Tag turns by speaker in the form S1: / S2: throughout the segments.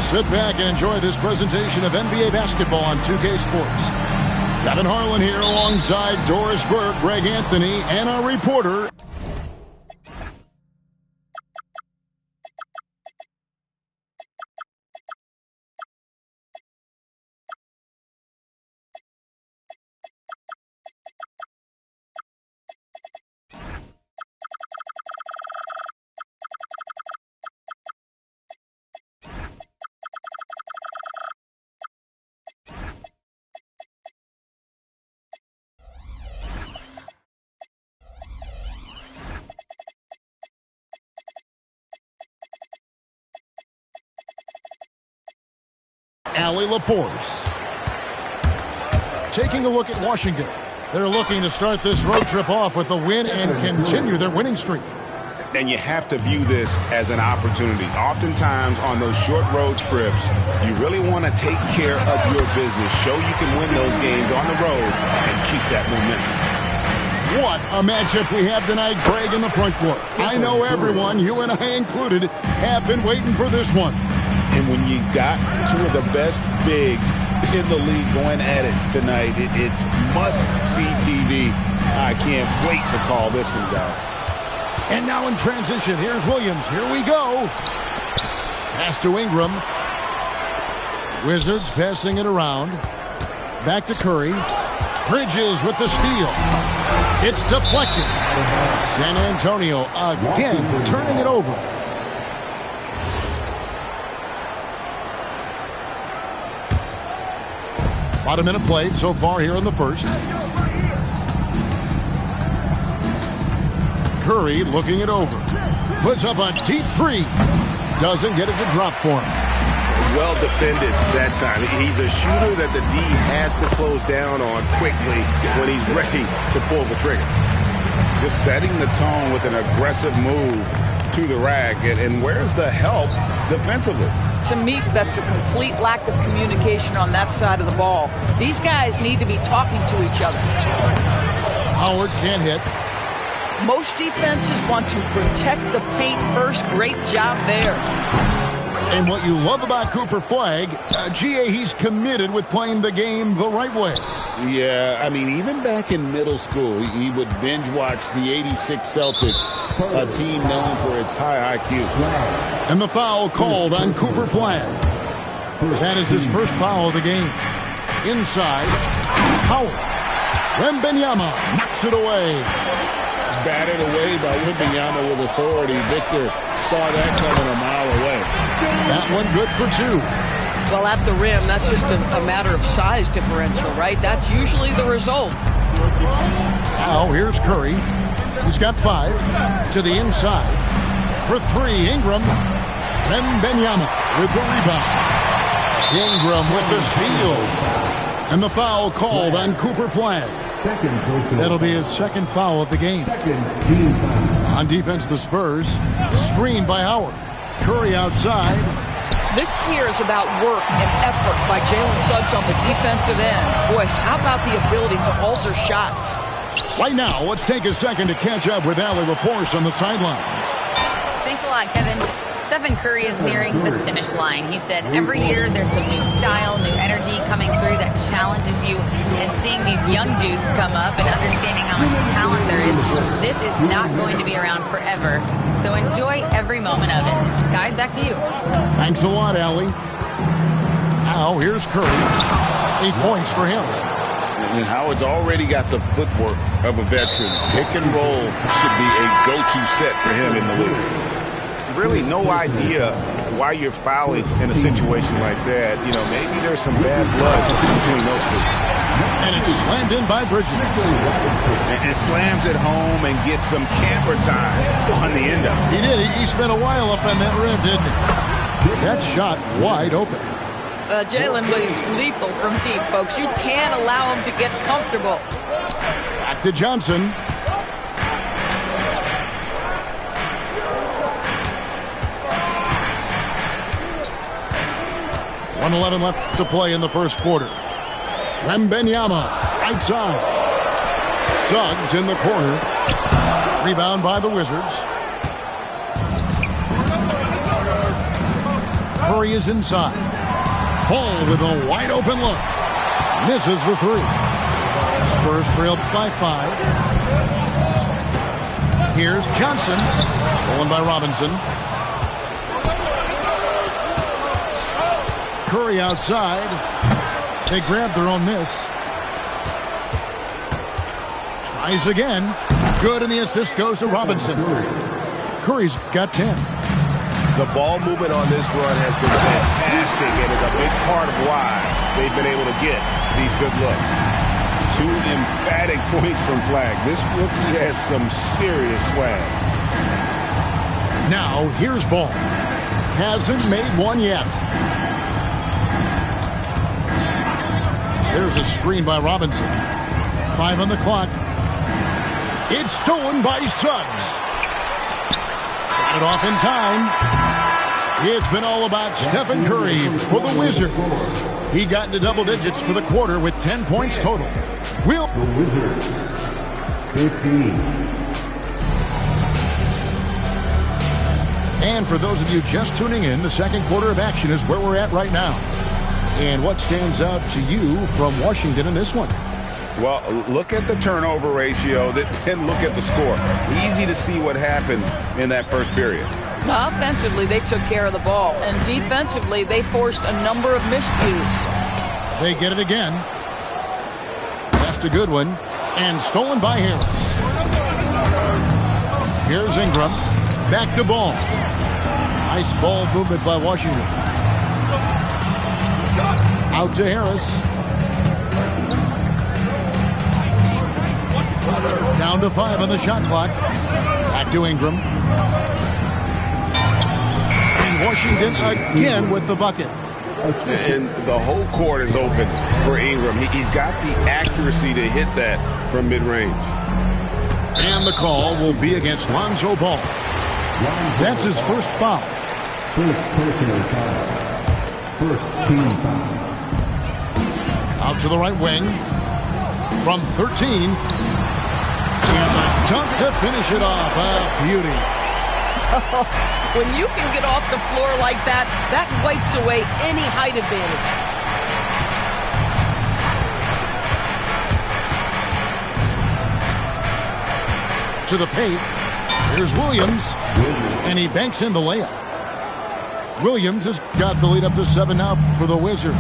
S1: Sit back and enjoy this presentation of NBA basketball on 2K Sports. Kevin Harlan here alongside Doris Burke, Greg Anthony, and our reporter. Allie LaForce. Taking a look at Washington. They're looking to start this road trip off with a win and continue their winning streak.
S2: And you have to view this as an opportunity. Oftentimes on those short road trips, you really want to take care of your business. Show you can win those games on the road and keep that momentum.
S1: What a matchup we have tonight, Greg, in the front court. I know everyone, you and I included, have been waiting for this one.
S2: And when you got two of the best bigs in the league going at it tonight, it's must-see TV. I can't wait to call this one, guys.
S1: And now in transition, here's Williams. Here we go. Pass to Ingram. Wizards passing it around. Back to Curry. Bridges with the steal. It's deflected. San Antonio again turning it over. About a minute played so far here in the first. Curry looking it over. Puts up a deep three. Doesn't get it to drop for him.
S2: Well defended that time. He's a shooter that the D has to close down on quickly when he's ready to pull the trigger. Just setting the tone with an aggressive move to the rack. And where's the help defensively?
S3: To me, that's a complete lack of communication on that side of the ball. These guys need to be talking to each other.
S1: Howard can't hit.
S3: Most defenses want to protect the paint first. Great job there.
S1: And what you love about Cooper Flagg, GA, he's committed with playing the game the right way.
S2: Yeah, I mean, even back in middle school, he would binge watch the '86 Celtics, a team known for its high IQ.
S1: And the foul called on Cooper Flagg. That is his first foul of the game. Inside, Howard. Wembanyama knocks it away.
S2: Batted away by Wembanyama with authority. Victor saw that coming a mile away.
S1: That one good for two.
S3: Well, at the rim, that's just a matter of size differential, right? That's usually the result.
S1: Now here's Curry. He's got 5 to the inside. For 3, Ingram. Wembanyama with the rebound. Ingram with the steal. And the foul called on Cooper Flagg. That'll be his second foul of the game. On defense, the Spurs. Screened by Howard. Curry outside.
S3: This here is about work and effort by Jalen Suggs on the defensive end. Boy, how about the ability to alter shots?
S1: Right now, let's take a second to catch up with Allie LaForce on the sidelines.
S4: Thanks a lot, Kevin. Stephen Curry is nearing the finish line. He said every year there's some new style, new energy coming through that challenges you. And seeing these young dudes come up and understanding how much talent there is, this is not going to be around forever. So enjoy every moment of it. Guys, back to you.
S1: Thanks a lot, Allie. Now, here's Curry. 8 points for him.
S2: And Howard's already got the footwork of a veteran. Pick and roll should be a go-to set for him in the league. Really no idea why you're fouling in a situation like that. You know, maybe there's some bad blood between those two.
S1: And it's slammed in by Bridges.
S2: And slams it home and gets some camper time on the end of it.
S1: He did. He spent a while up on that rim, didn't he? That shot wide open.
S3: Jalen Williams lethal from deep, folks. You can't allow him to get comfortable.
S1: Back to Johnson. .11 left to play in the first quarter. Wembanyama, right side. Suggs in the corner. Rebound by the Wizards. Curry is inside. Ball with a wide open look. Misses the three. Spurs trailed by 5. Here's Johnson. Stolen by Robinson. Curry outside. They grab their own miss. Tries again. Good, and the assist goes to Robinson. Curry's got 10.
S2: The ball movement on this run has been fantastic and is a big part of why they've been able to get these good looks. 2 emphatic points from Flag. This rookie has some serious swag.
S1: Now, here's Ball. Hasn't made one yet. There's a screen by Robinson. 5 on the clock. It's stolen by Suggs. Got it off in time. It's been all about Stephen Curry for the Wizards. He got into double digits for the quarter with 10 points total. The Wizards, 15. And for those of you just tuning in, the second quarter of action is where we're at right now. And what stands out to you from Washington in this one?
S2: Well, look at the turnover ratio, then look at the score. Easy to see what happened in that first period.
S3: Offensively, they took care of the ball. And defensively, they forced a number of miscues.
S1: They get it again. That's a good one. And stolen by Harris. Here's Ingram. Back to Ball. Nice ball movement by Washington. Out to Harris. Down to 5 on the shot clock. Back to Ingram. And Washington again with the bucket.
S2: And the whole court is open for Ingram. He's got the accuracy to hit that from mid-range.
S1: And the call will be against Lonzo Ball. That's his first foul.
S5: First personal foul. First team foul.
S1: Out to the right wing. From 13. And a dunk to finish it off. A beauty.
S3: When you can get off the floor like that, that wipes away any height advantage.
S1: To the paint. Here's Williams. And he banks in the layup. Williams has got the lead up to 7 now for the Wizards.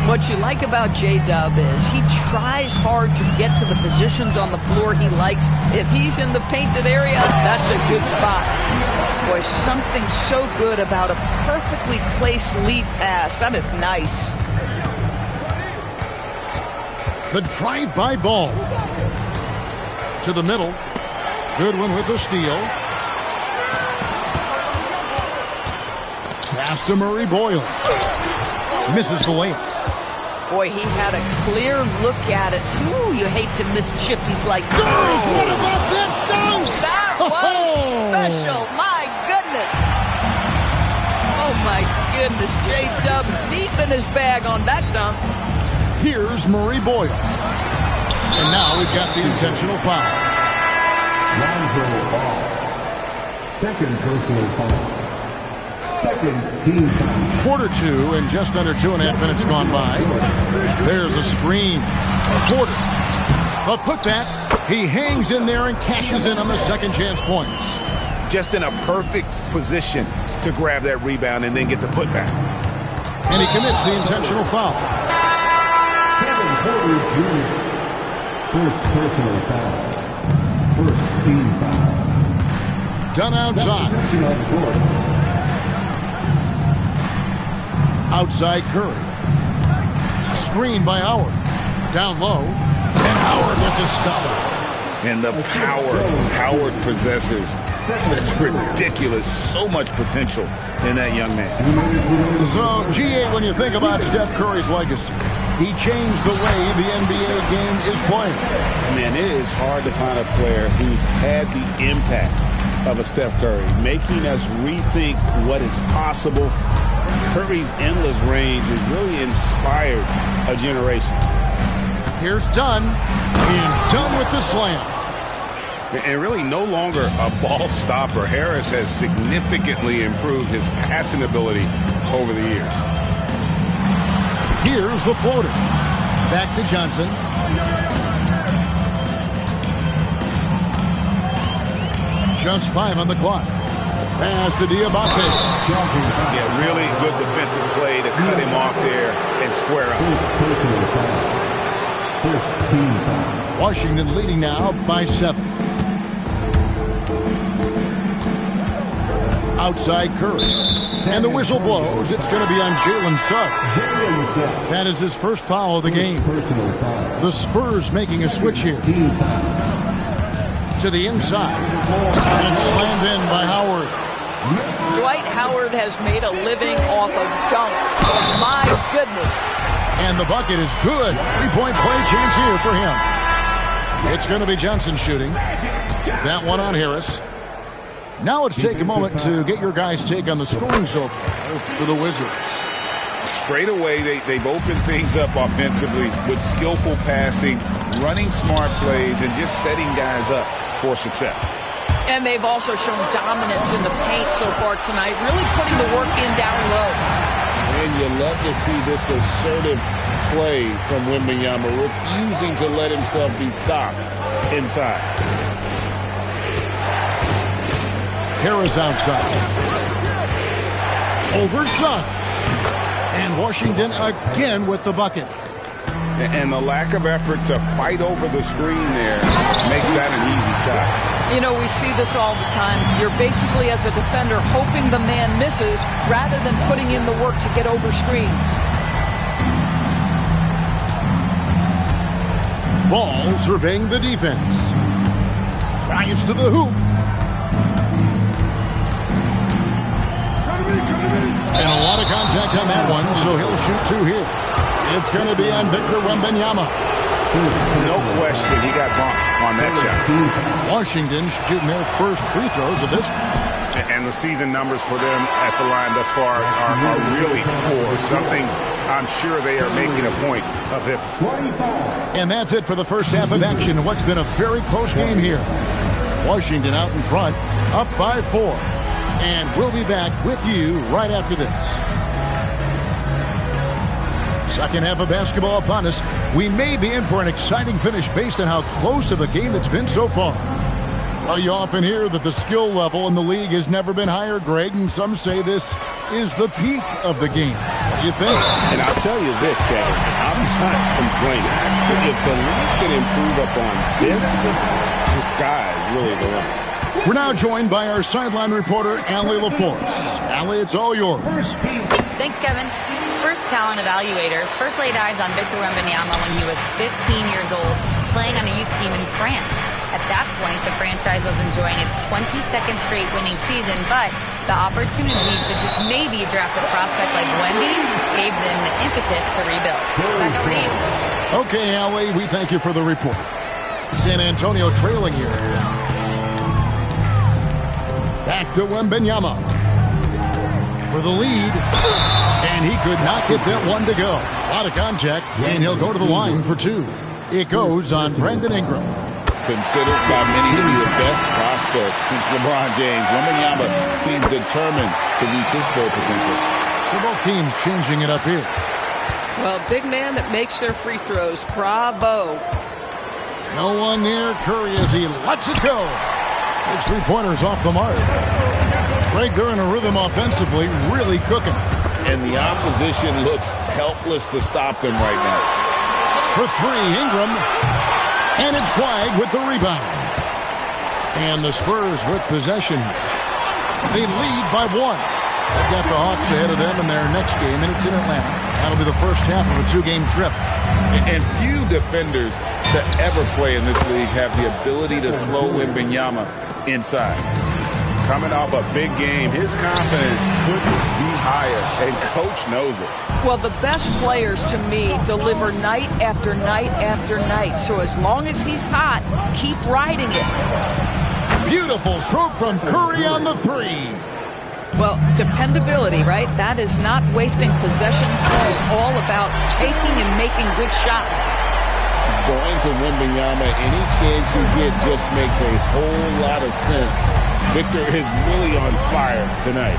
S3: What you like about J-Dub is he tries hard to get to the positions on the floor he likes. If he's in the painted area, that's a good spot. Boy, something so good about a perfectly placed lead pass. That is nice.
S1: The drive-by Ball. To the middle. Good one with the steal. Pass to Murray Boyle. Misses the layup.
S3: Boy, he had a clear look at it. Ooh, you hate to miss chippies like that.
S1: What about that dunk?
S3: That was special. My goodness. Oh, my goodness. J-Dub deep in his bag on that dunk.
S1: Here's Murray Boyle. And now we've got the intentional foul.
S5: Lonzo Ball. Second personal foul. Second team foul.
S1: Quarter 2 and just under 2.5 minutes gone by. There's a screen. Porter. The putback. He hangs in there and cashes in on the second chance points.
S2: Just in a perfect position to grab that rebound and then get the putback.
S1: And he commits the intentional foul.
S5: Kevin Porter Jr. First personal foul. First team foul.
S1: Done outside. Outside Curry. Screen by Howard. Down low. And Howard with the stop.
S2: And the power Howard possesses. It's ridiculous. So much potential in that young man.
S1: So, G8, when you think about Steph Curry's legacy, he changed the way the NBA game is played.
S2: Man, it is hard to find a player who's had the impact of a Steph Curry, making us rethink what is possible. Curry's endless range has really inspired a generation.
S1: Here's Dunn, and Dunn with the slam.
S2: And really no longer a ball stopper. Harris has significantly improved his passing ability over the years.
S1: Here's the floater. Back to Johnson. Just 5 on the clock. Pass to Diabate.
S2: Yeah, really good defensive play to cut him off there and square up.
S1: Washington leading now by 7. Outside Curry. And the whistle blows. It's going to be on Jalen Suggs. That is his first foul of the game. The Spurs making a switch here. To the inside. And it's slammed in by Howard.
S3: Dwight Howard has made a living off of dunks. My goodness.
S1: And the bucket is good. 3-point play chance here for him. It's going to be Johnson shooting. That one on Harris. Now let's take a moment to get your guys' take on the scoring so far for the Wizards.
S2: Straight away, they've opened things up offensively with skillful passing, running smart plays, and just setting guys up for success.
S3: And they've also shown dominance in the paint so far tonight, really putting the work in down low.
S2: And you love to see this assertive play from Wembanyama, refusing to let himself be stopped inside.
S1: Harris outside. Over Suggs. And Washington again with the bucket.
S2: And the lack of effort to fight over the screen there makes that an easy shot.
S3: You know, we see this all the time. You're basically, as a defender, hoping the man misses rather than putting in the work to get over screens.
S1: Ball surveying the defense. Drives to the hoop. And a lot of contact on that one, so he'll shoot 2 here. It's going to be on Victor Wembanyama.
S2: No question, he got bumped on that shot.
S1: Washington shooting their first free throws of this.
S2: And the season numbers for them at the line thus far are really poor. Something I'm sure they are making a point of emphasis.
S1: And that's it for the first half of action. What's been a very close game here. Washington out in front, up by 4. And we'll be back with you right after this. Second half of basketball upon us. We may be in for an exciting finish based on how close of a game it's been so far. Well, you often hear that the skill level in the league has never been higher, Greg, and some say this is the peak of the game. What do you think?
S2: And I'll tell you this, Kevin, I'm not complaining. If the league can improve upon this, the sky is really the limit.
S1: We're now joined by our sideline reporter, Allie LaForce. Allie, it's all yours.
S4: Thanks, Kevin. Spurs talent evaluators first laid eyes on Victor Wembanyama when he was 15 years old, playing on a youth team in France. At that point, the franchise was enjoying its 22nd straight winning season, but the opportunity to just maybe draft a prospect like Wemby gave them the impetus to rebuild. Back over to you.
S1: Okay, Allie, we thank you for the report. San Antonio trailing here. Back to Wembanyama for the lead. And he could not get that one to go. A lot of contact, and he'll go to the line for 2. It goes on Brandon Ingram.
S2: Considered by many to be the best prospect since LeBron James, Wembanyama seems determined to reach his full potential.
S1: Several teams changing it up here.
S3: Well, big man that makes their free throws. Bravo.
S1: No one near Curry as he lets it go. His 3-pointers off the mark. Greg, they're in a rhythm offensively, really cooking.
S2: And the opposition looks helpless to stop them right now.
S1: For 3, Ingram. And it's flagged with the rebound. And the Spurs with possession. They lead by 1. They've got the Hawks ahead of them in their next game, and it's in Atlanta. That'll be the first half of a 2-game trip.
S2: And few defenders to ever play in this league have the ability to slow Wembanyama inside. Coming off a big game, his confidence couldn't be higher, and Coach knows it.
S3: Well, the best players, to me, deliver night after night after night. So as long as he's hot, keep riding it.
S1: Beautiful stroke from Curry on the 3.
S3: Well, dependability, right? That is not wasting possessions. This is all about taking and making good shots.
S2: Going to Wembanyama, any chance you get just makes a whole lot of sense. Victor is really on fire tonight.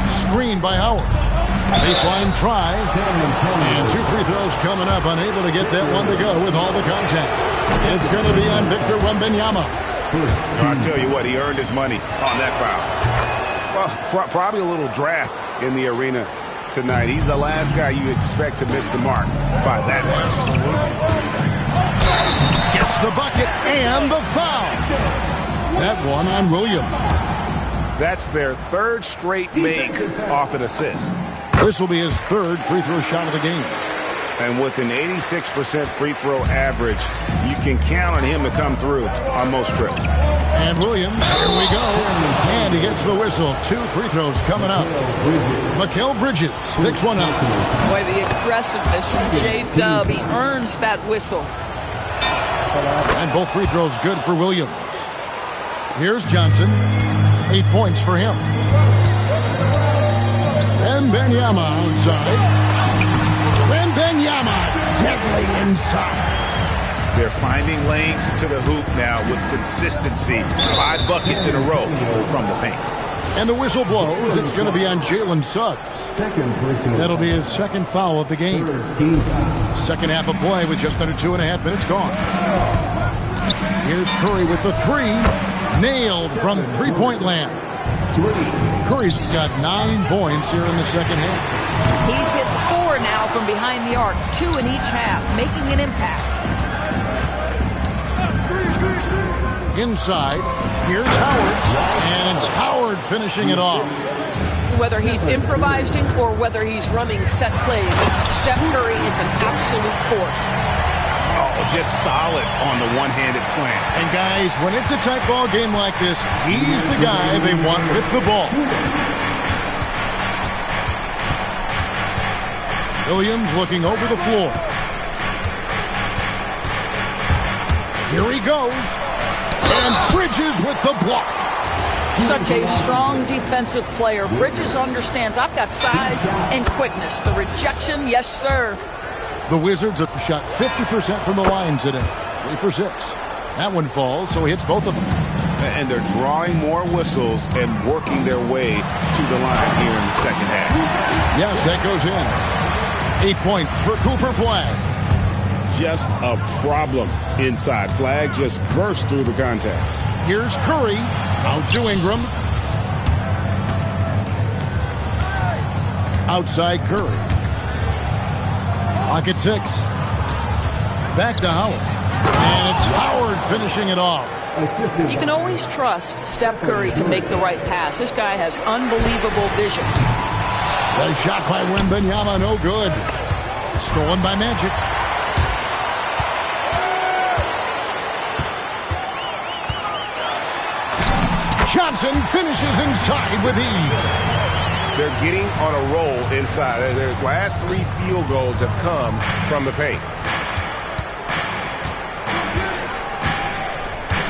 S1: Screen by Howard. Baseline try. And 2 free throws coming up. Unable to get that one to go with all the contact. It's going to be on Victor Wembanyama.
S2: I'll tell you what, he earned his money on that foul. Well, probably a little draft in the arena tonight. He's the last guy you expect to miss the mark by that much.
S1: Gets the bucket and the foul. That one on Williams.
S2: That's their third straight make off an assist.
S1: This will be his third free throw shot of the game.
S2: And with an 86% free throw average, you can count on him to come through on most trips.
S1: And Williams, here we go. And he gets the whistle. 2 free throws coming up. Mikal Bridges picks one up.
S3: Boy, the aggressiveness from J-Dub. He earns that whistle.
S1: And both free throws good for Williams. Here's Johnson. 8 points for him. Wembanyama outside. Wembanyama deadly inside.
S2: They're finding lanes to the hoop now with consistency. 5 buckets in a row from the paint.
S1: And the whistle blows. It's going to be on Jalen Suggs. That'll be his second foul of the game. Second half of play with just under 2.5 minutes gone. Here's Curry with the 3. Nailed from three-point land. Curry's got 9 points here in the second half.
S3: He's hit 4 now from behind the arc, 2 in each half, making an impact.
S1: Inside, here's Howard, and it's Howard finishing it off.
S3: Whether he's improvising or whether he's running set plays, Steph Curry is an absolute force.
S2: Oh, just solid on the one-handed slam.
S1: And guys, when it's a tight ball game like this, he's the guy they want with the ball. Williams looking over the floor. Here he goes. And Bridges with the block.
S3: Such a strong defensive player. Bridges understands I've got size and quickness. The rejection, yes, sir.
S1: The Wizards have shot 50% from the line today. 3 for 6. That one falls, so he hits both of them.
S2: And they're drawing more whistles and working their way to the line here in the second half.
S1: Yes, that goes in. 8 points for Cooper Flag.
S2: Just a problem inside. Flag just burst through the contact.
S1: Here's Curry. Out to Ingram. Outside Curry. Pocket 6. Back to Howard. And it's Howard finishing it off.
S3: You can always trust Steph Curry to make the right pass. This guy has unbelievable vision.
S1: The shot by Wembanyama, no good. Stolen by Magic. Johnson finishes inside with ease.
S2: They're getting on a roll inside. Their last 3 field goals have come from the paint.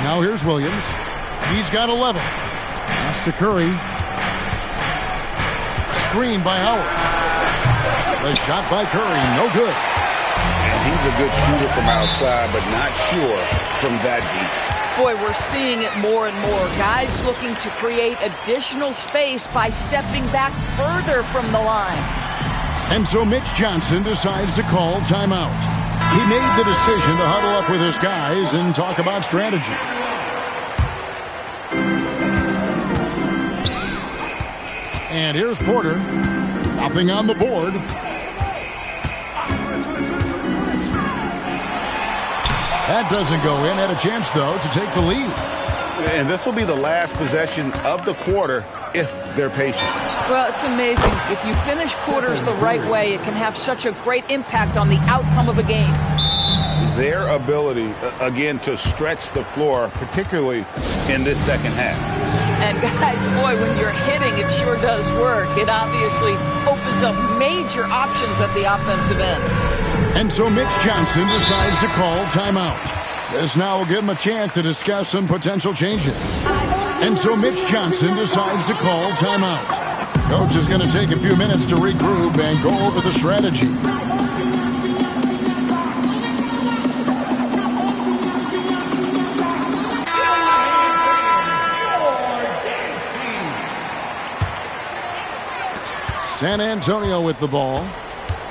S1: Now here's Williams. He's got 11. Pass to Curry. Screen by Howard. The shot by Curry, no good.
S2: And he's a good shooter from outside, but not sure from that deep.
S3: Boy, we're seeing it more and more. Guys looking to create additional space by stepping back further from the line.
S1: And so Mitch Johnson decides to call timeout. He made the decision to huddle up with his guys and talk about strategy. And here's Porter. Nothing on the board. That doesn't go in. Had a chance, though, to take the lead.
S2: And this will be the last possession of the quarter if they're patient.
S3: Well, it's amazing. If you finish quarters the right way, it can have such a great impact on the outcome of a game.
S2: Their ability, again, to stretch the floor, particularly in this second half.
S3: And guys, boy, when you're hitting, it sure does work. It obviously opens up major options at the offensive end.
S1: And so Mitch Johnson decides to call timeout. This now will give him a chance to discuss some potential changes. And so Mitch Johnson decides to call timeout. Coach is going to take a few minutes to regroup and go over the strategy. San Antonio with the ball,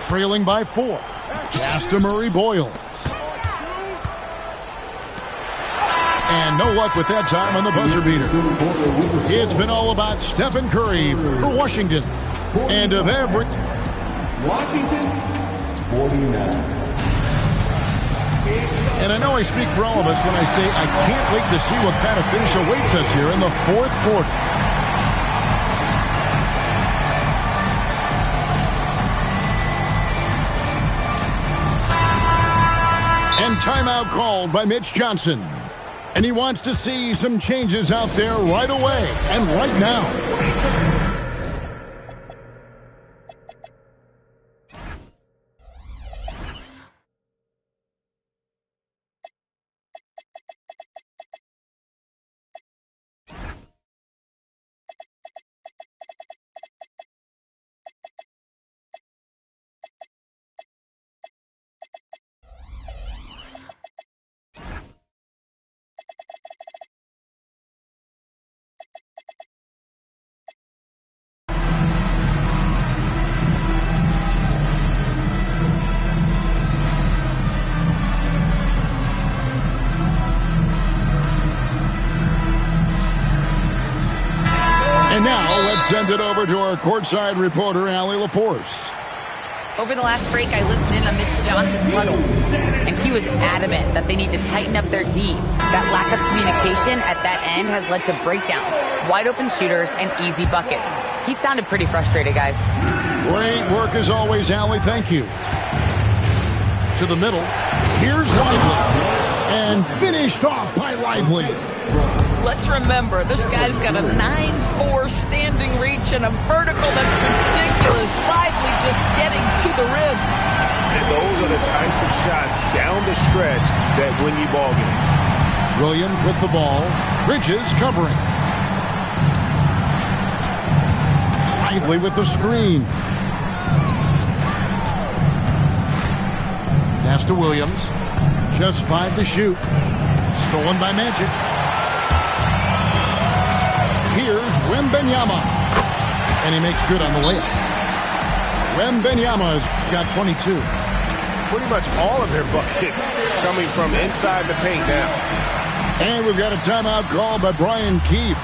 S1: trailing by 4. Pass to Murray Boyle. And no luck with that time on the buzzer beater. It's been all about Stephen Curry for Washington. And of every...
S5: Washington, 49.
S1: And I know I speak for all of us when I say I can't wait to see what kind of finish awaits us here in the fourth quarter. And timeout called by Mitch Johnson. And he wants to see some changes out there right away and right now. And now, let's send it over to our courtside reporter, Allie LaForce.
S4: Over the last break, I listened in on Mitch Johnson's huddle, and he was adamant that they need to tighten up their D. That lack of communication at that end has led to breakdowns, wide-open shooters, and easy buckets. He sounded pretty frustrated, guys.
S1: Great work as always, Allie. Thank you. To the middle. Here's Lively. And finished off by Lively.
S3: Let's remember, this guy's got a 9'4" standing reach and a vertical that's ridiculous. Lively just getting to the rim.
S2: And those are the types of shots down the stretch that win you ball games.
S1: Williams with the ball. Bridges covering. Lively with the screen. Pass to Williams. Just 5 to shoot. Stolen by Magic. Here's Wembanyama. And he makes good on the layup. Wembanyama's got 22.
S2: Pretty much all of their buckets coming from inside the paint now.
S1: And we've got a timeout called by Brian Keefe.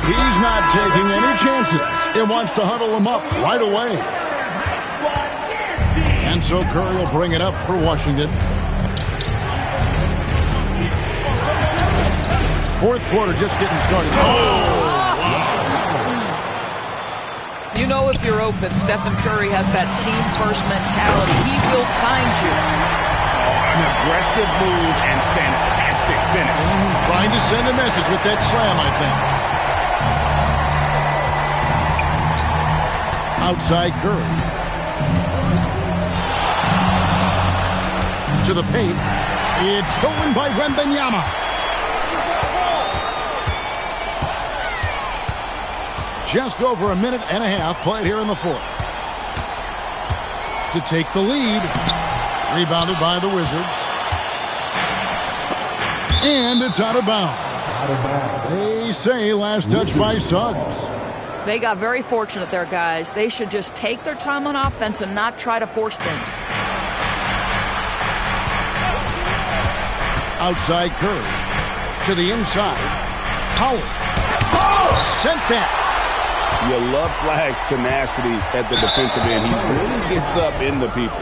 S1: He's not taking any chances. He wants to huddle him up right away. And so Curry will bring it up for Washington. Fourth quarter just getting started. Oh!
S3: You know if you're open, Stephen Curry has that team-first mentality. He will find you.
S2: An aggressive move and fantastic finish.
S1: Trying to send a message with that slam, I think. Outside Curry. To the paint. It's stolen by Wembanyama. Just over a minute and a half played here in the fourth. To take the lead. Rebounded by the Wizards. And it's out of bounds. They say last touch by Suggs.
S3: They got very fortunate there, guys. They should just take their time on offense and not try to force things.
S1: Outside Curry. To the inside. Howard. Oh! Sent that.
S2: You love Flag's tenacity at the defensive end. He really gets up in the people.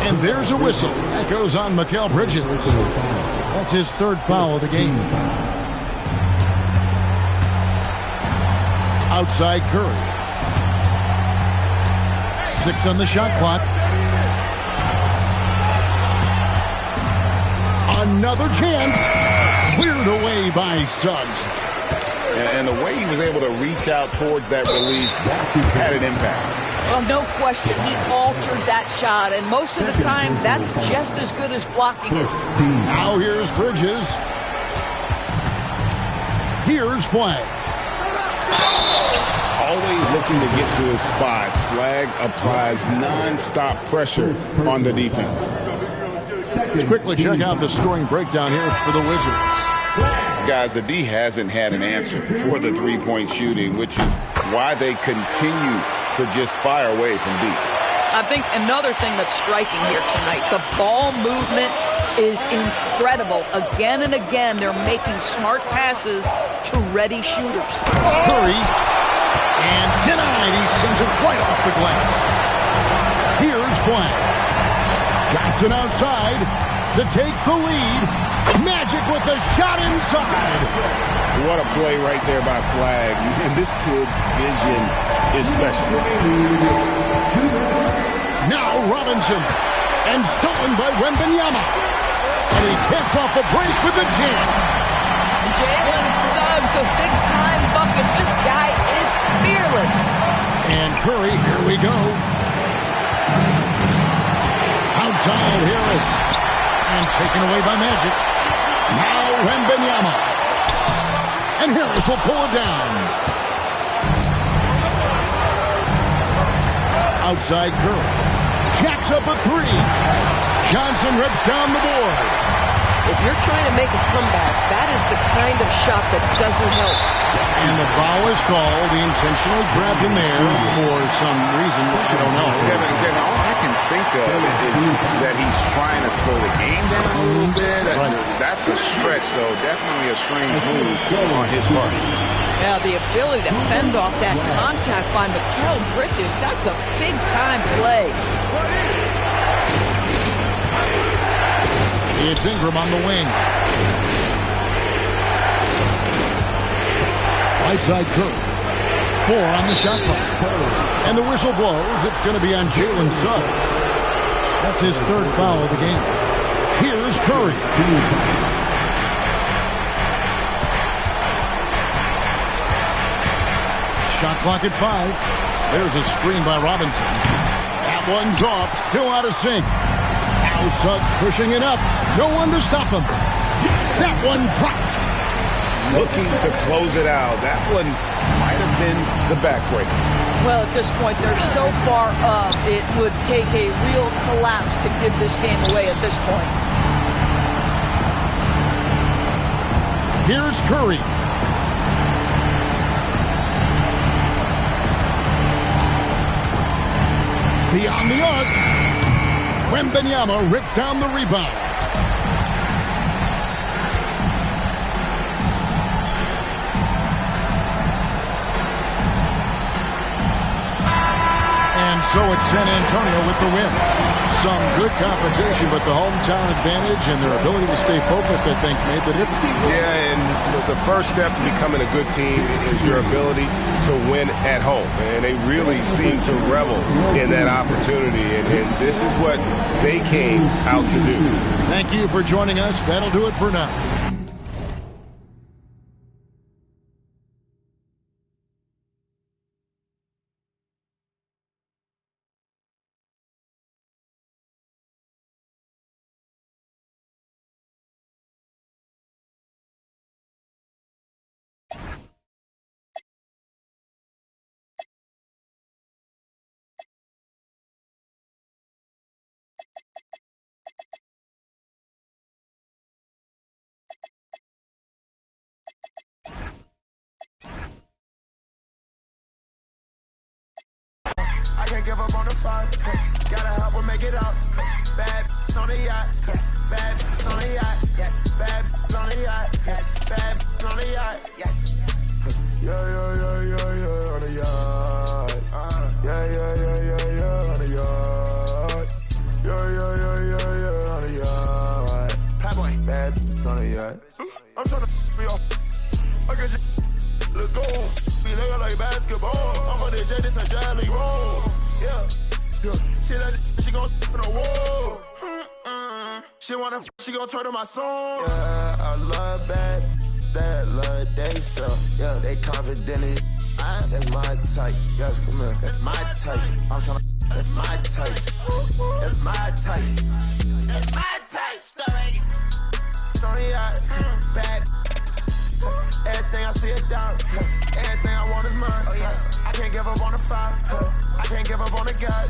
S1: And there's a whistle. That goes on Mikal Bridges. That's his third foul of the game. Outside Curry. 6 on the shot clock. Another chance. Cleared away by Suggs.
S2: And the way he was able to reach out towards that release had an impact.
S3: Well, no question. He altered that shot, and most of the time, that's just as good as blocking it.
S1: Now here's Bridges. Here's Flag.
S2: always looking to get to his spots. Flag applies non-stop pressure on the defense.
S1: Let's quickly check out the scoring breakdown here for the Wizards.
S2: Guys, the D hasn't had an answer for the three-point shooting, which is why they continue to just fire away from deep.
S3: I think another thing that's striking here tonight, the ball movement is incredible. Again and again, they're making smart passes to ready shooters.
S1: Curry, and denied. He sends it right off the glass. Here's Flag. Johnson outside to take the lead. Magic with the shot inside.
S2: What a play right there by Flag. And this kid's vision is special.
S1: Now Robinson. And stolen by Wembanyama. And he taps off the break with the jam.
S3: Jalen Suggs, a big-time bucket. This guy is fearless.
S1: And Curry, here we go. Outside Harris. And taken away by Magic. Now Wembanyama. And Harris will pull it down. Outside Curry. Jacks up a three. Johnson rips down the board.
S3: If you're trying to make a comeback, that is the kind of shot that doesn't help.
S1: And the foul is called. He intentionally grabbed him there for some reason. I don't know.
S2: Kevin, all I can think of is that he's trying to slow the game down a little bit. That's a stretch, though. Definitely a strange move on his part.
S3: Now, the ability to fend off that contact by Mikal Bridges, that's a big-time play.
S1: It's Ingram on the wing. Right side Curry. 4 on the shot clock. And the whistle blows. It's going to be on Jalen Suggs. That's his third foul of the game. Here's Curry. Shot clock at 5. There's a screen by Robinson. That one's off. Still out of sync. Now Suggs pushing it up. No one to stop him. That one drops.
S2: Looking to close it out. That one might have been the backbreaker.
S3: Well, at this point, they're so far up, it would take a real collapse to give this game away at this point.
S1: Here's Curry. Beyond the arc. Wembanyama rips down the rebound. And so it's San Antonio with the win. Some good competition, but the hometown advantage and their ability to stay focused, I think, made the difference.
S2: Yeah, and the first step to becoming a good team is your ability to win at home. And they really seem to revel in that opportunity. And this is what they came out to do.
S1: Thank you for joining us. That'll do it for now.
S6: Can't give up on the fight. Gotta help her make it out. Bad on the yacht. Bad on the yacht. Bad on the yacht. Bad on the yacht. Yeah, on the yacht. Yeah, on the yacht. Yeah, on the yacht. Playboy. Bad on the yacht. I'm trying to be off. I get you. Let's go. Be looking like basketball. I'm on the J, this a jelly roll. Yeah. Shit like this, she gon' on the wall. She gon' turn to my song. Yeah, I love that love they so. Yeah, they confident in that's my type. Yeah, come here, that's my type. I'm tryna, that's my type. That's my type. That's my type. Story. On the yacht, bad. Everything I see is down. Everything I want is mine. Oh yeah. can't give up on the 5. I can't give up on the guys.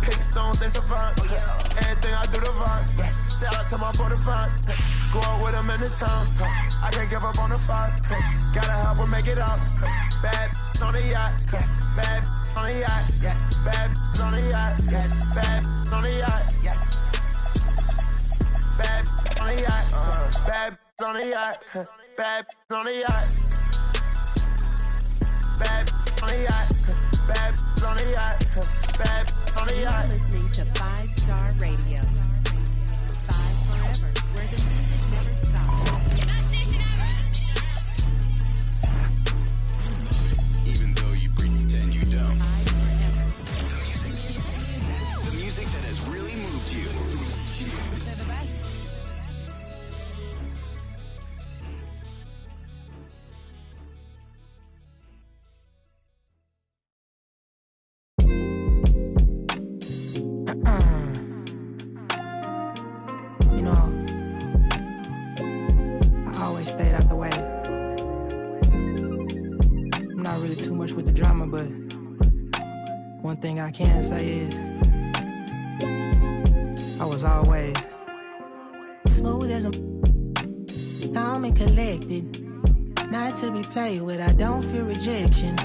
S6: Pick stones, they survive. Everything I do to vibe. Shout out to my boy Divine. Go out with him in the town. I can't give up on the 5. Gotta help her make it out. Bad on the yacht. Bad on the yacht. Bad on the yacht. Bad on the yacht. Bad on the yacht. Bad on the yacht. Bad on the yacht. Bad on the yacht. Bad on the yacht. Bad on the yacht.
S7: You're listening to 5-Star Radio. 5 forever, where the music never stops.
S8: Even though you pretend you don't.
S7: 5 forever.
S8: The music that has really moved you.
S7: They're the best.
S9: You know, I always stayed out the way. I'm not really too much with the drama, but one thing I can say is I was always smooth as a calm and collected, not to be played with. I don't fear rejection.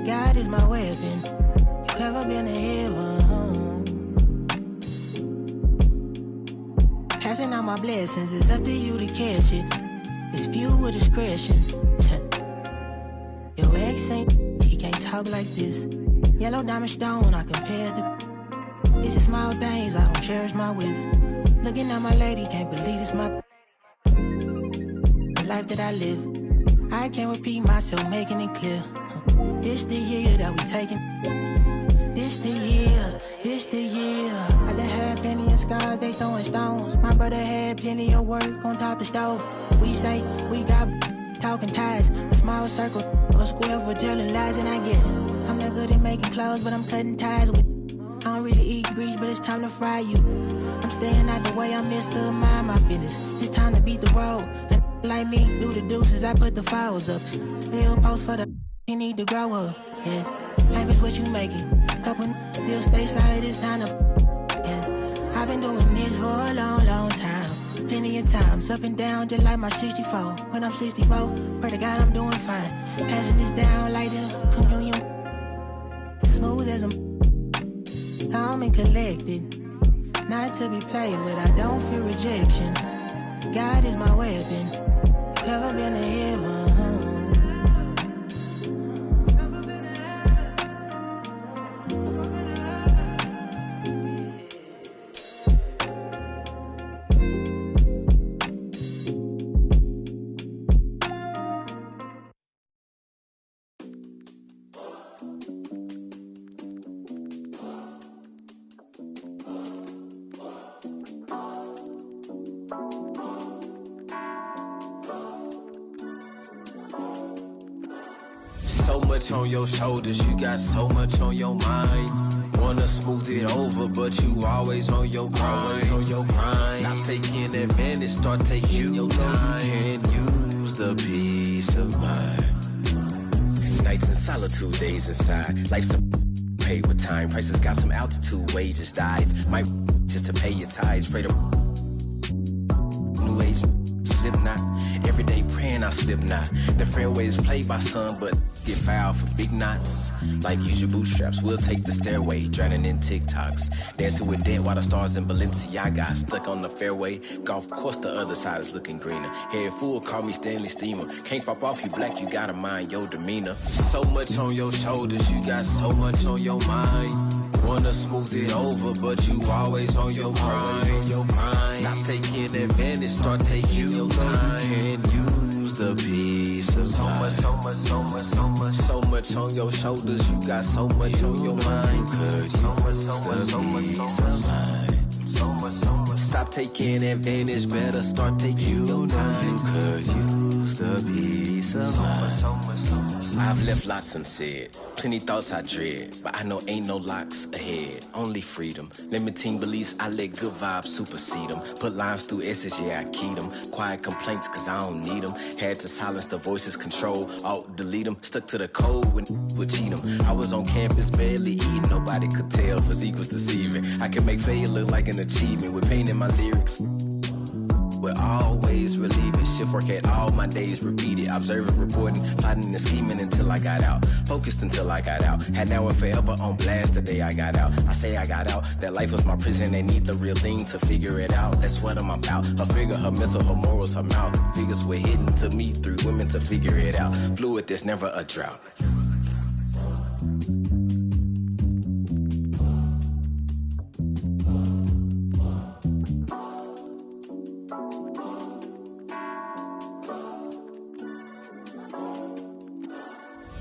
S9: God is my weapon. You ever been to heaven? Passing out my blessings, it's up to you to catch it. It's fuel with discretion. Your ex ain't, he can't talk like this. Yellow diamond stone, I compare the. It's the small things, I don't cherish my whips. Looking at my lady, can't believe it's my. The life that I live, I can't repeat myself, making it clear. This the year that we taking. This the year, this the year. I done had plenty of scars, they throwing stones. My brother had plenty of work on top of stove. We say we got talking ties, a small circle, a square for telling lies. And I guess I'm not good at making clothes, but I'm cutting ties with. I don't really eat grease, but it's time to fry you. I'm staying out the way, I'm Mr. Mind my business. It's time to beat the road. And like me, do the deuces, I put the files up. Still post for the you need to grow up. Yes, life is what you make it. Couple still stay solid, it's time to. Yes, I've been doing this for a long, long time. Plenty of times, up and down, just like my 64. When I'm 64, pray to God I'm doing fine. Passing this down like the communion. Smooth as a calm and collected, not to be played with. I don't fear rejection. God is my weapon. Ever been to heaven?
S10: So much on your shoulders, you got so much on your mind. Wanna smooth it over, but you always on your grind. Stop taking advantage, start taking your time. You can use the peace of mind. Nights in solitude, days inside. Life's a paid with time. Prices got some altitude, wages dive. Might just to pay your tithes. Afraid of new age slip knot. Every day praying I slip knot. The fairway is played by some, but get fouled for big knots. Like use your bootstraps, we'll take the stairway. Drowning in TikToks, dancing with dead while the stars in Balenciaga. Stuck on the fairway, golf course the other side is looking greener. Head full, call me Stanley Steamer. Can't pop off you black, you gotta mind your demeanor. So much on your shoulders, you got so much on your mind. Wanna smooth it over, but you always on your grind. Stop taking advantage, start taking your time. And use the peace of mind. So much on your shoulders, you got so much on your mind. So much. Stop taking advantage, better start taking your time. You could use the peace. piece of mind. I've left lots unsaid, plenty thoughts I dread, but I know ain't no locks ahead, only freedom. Limiting beliefs, I let good vibes supersede them. Put lines through S's, yeah, I keyed them. Quiet complaints, cause I don't need them. Had to silence the voices, control, alt, delete them. Stuck to the code when would cheat them. I was on campus, barely eating, nobody could tell, physique was deceiving. I can make failure look like an achievement with pain in my lyrics. But always relieve it. Shift work at all my days repeated. Observing, reporting, plotting and scheming until I got out. Focused until I got out. Had now and forever on blast the day I got out. I say I got out. That life was my prison. They need the real thing to figure it out. That's what I'm about. Her figure, her mental, her morals, her mouth. Figures were hidden to me through women to figure it out. Fluid, there's never a drought.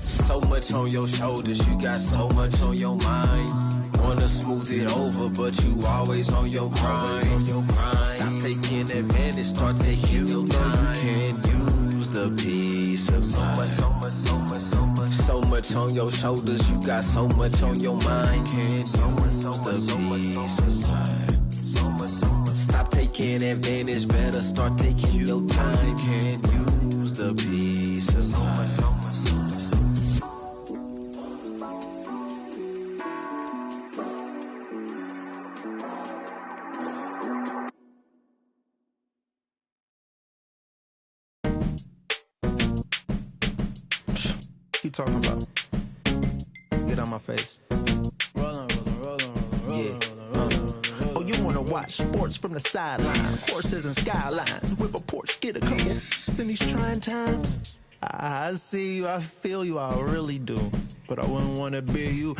S10: So much on your shoulders, you got so much on your mind. Wanna smooth it over, but you always on your grind. Stop taking advantage, start taking your time. You can't use the peace of mind. So much on your shoulders, you got so much on your mind. Can't use the peace of mind. Stop taking advantage, better start taking your time. Can't use the peace of mind.
S11: You talking about? Get on my face. Rollin'. Yeah. Oh, you wanna watch sports from the sideline? Horses and skylines. Whip a porch, get a couple in these trying times. I see you, I feel you, I really do. But I wouldn't wanna be you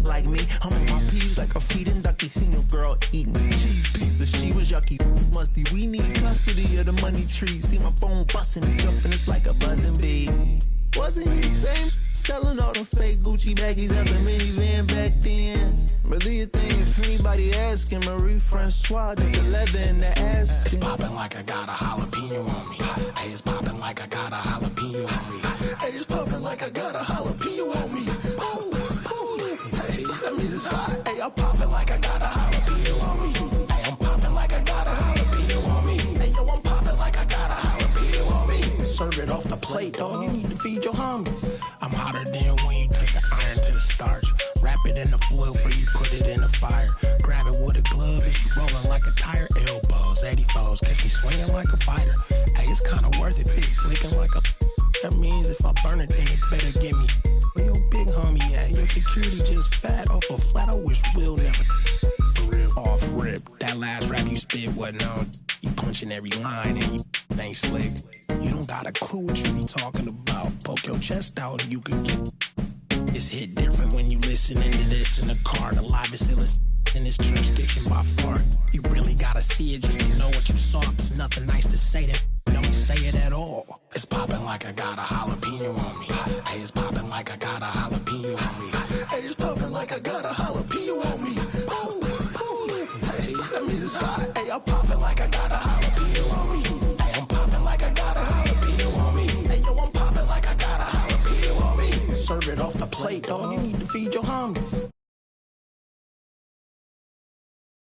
S11: like me. I'm on my P's like a feeding ducky. Seen your girl eating cheese pizza, she was yucky, musty. We need custody of the money tree. See my phone busting and jumping, it's like a buzzing bee. Wasn't you the same selling all them fake Gucci baggies at the minivan back then? But do you think if anybody asking, Marie Francois did the leather in the ass?
S12: It's popping like I got a jalapeno on me. Hey, it's popping like I got a jalapeno on me. Hey, it's popping like I got a jalapeno on me. Ooh, ooh. Hey, that means it's hot. Hey, I'm popping like I got a jalapeno on me. Hey, I'm popping like I got a jalapeno on me. Hey, yo, I'm popping like I got a jalapeno on me. Serve it off the plate, dog. You need to feed your homies. I'm hotter than when you touch the iron to the starch. Wrap it in the foil before you put it in the fire. Grab it with a glove as you rolling like a tire. Elbows, 84s, catch me swinging like a fighter. Hey, it's kinda worth it, big flicking like a. That means if I burn it, then it better give me. Where your big homie at? Your security just fat off a flat. I wish Will never. For real, off rip. That last rap you spit wasn't on. You punching every line and you ain't slick. You don't got a clue what you be talking about. Poke your chest out and you can get. It's hit different when you listening to this in the car. The live is illest in this jurisdiction by far. You really gotta see it just to know what you saw. If it's nothing nice to say, then don't say it at all. It's popping like I got a jalapeno on me. Hey, it's popping like I got a jalapeno on me. Hey, it's popping like I got a jalapeno on me. Ooh, ooh. Hey, that means it's hot. Hey, I'm popping like I got a jalapeno on me. Hey, I'm popping like I got a jalapeno on me. Hey, yo, I'm popping like I got a jalapeno on me. Serve it off the plate, dog. You need to feed your homies.